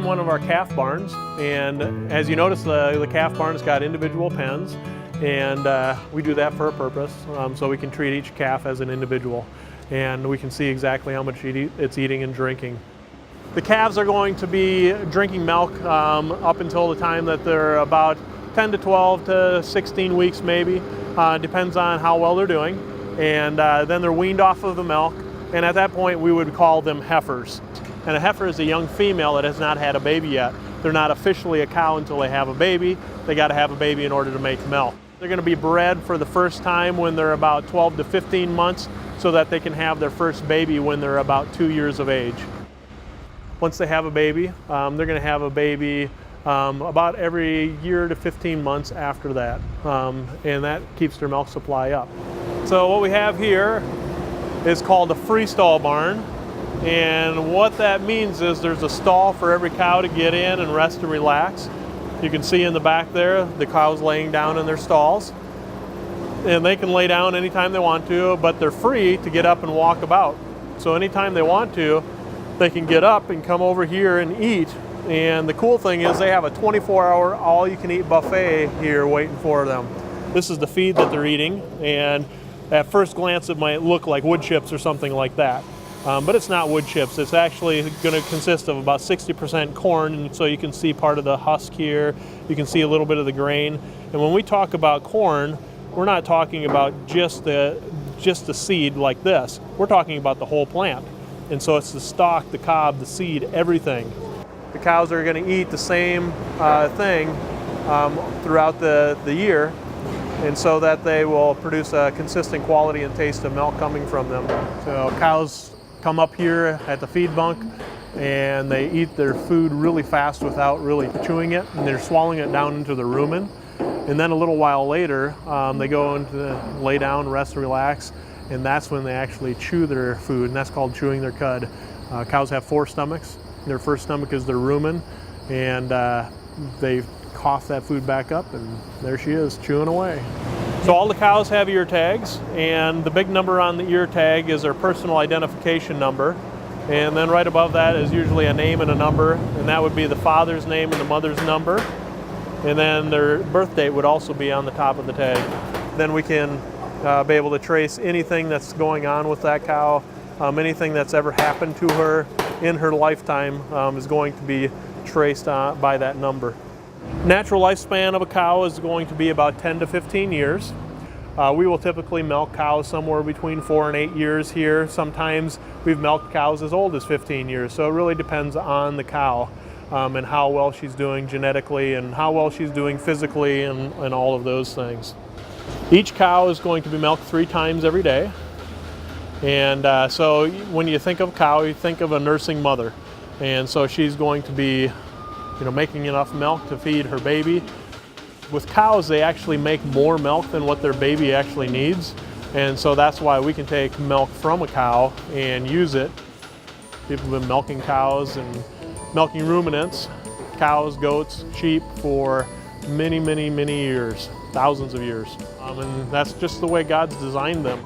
one of our calf barns, and as you notice, the calf barn's got individual pens, and we do that for a purpose, so we can treat each calf as an individual, and we can see exactly how much it's eating and drinking. The calves are going to be drinking milk up until the time that they're about 10 to 12 to 16 weeks maybe, depends on how well they're doing, and then they're weaned off of the milk, and at that point we would call them heifers. And a heifer is a young female that has not had a baby yet. They're not officially a cow until they have a baby. They got to have a baby in order to make milk. They're going to be bred for the first time when they're about 12 to 15 months so that they can have their first baby when they're about 2 years of age. Once they have a baby, they're going to have a baby about every year to 15 months after that, and that keeps their milk supply up. So what we have here is called a freestall barn, and what that means is there's a stall for every cow to get in and rest and relax. You can see in the back there the cows laying down in their stalls, and they can lay down anytime they want to, but they're free to get up and walk about. So anytime they want to, they can get up and come over here and eat. And the cool thing is they have a 24-hour all-you-can-eat buffet here waiting for them. This is the feed that they're eating, and at first glance it might look like wood chips or something like that. But it's not wood chips. It's actually going to consist of about 60% corn, and so you can see part of the husk here. You can see a little bit of the grain. And when we talk about corn, we're not talking about just the seed like this. We're talking about the whole plant. And so it's the stalk, the cob, the seed, everything. The cows are going to eat the same thing throughout the year, and so that they will produce a consistent quality and taste of milk coming from them. So cows come up here at the feed bunk and they eat their food really fast without really chewing it, and they're swallowing it down into the rumen. And then a little while later, they go into lay down, rest, relax, and that's when they actually chew their food, and that's called chewing their cud. Cows have 4 stomachs. Their first stomach is their rumen, and they cough that food back up, and there she is, chewing away. So all the cows have ear tags, and the big number on the ear tag is their personal identification number. And then right above that is usually a name and a number, and that would be the father's name and the mother's number. And then their birth date would also be on the top of the tag. Then we can be able to trace anything that's going on with that cow, anything that's ever happened to her in her lifetime is going to be traced by that number. Natural lifespan of a cow is going to be about 10 to 15 years. We will typically milk cows somewhere between 4 and 8 years here. Sometimes we've milked cows as old as 15 years, so it really depends on the cow and how well she's doing genetically and how well she's doing physically and all of those things. Each cow is going to be milked 3 times every day. And so when you think of a cow, you think of a nursing mother. And so she's going to be making enough milk to feed her baby. With cows, they actually make more milk than what their baby actually needs. And so that's why we can take milk from a cow and use it. People have been milking cows and milking ruminants, cows, goats, sheep for many, many, many years, thousands of years. And that's just the way God's designed them.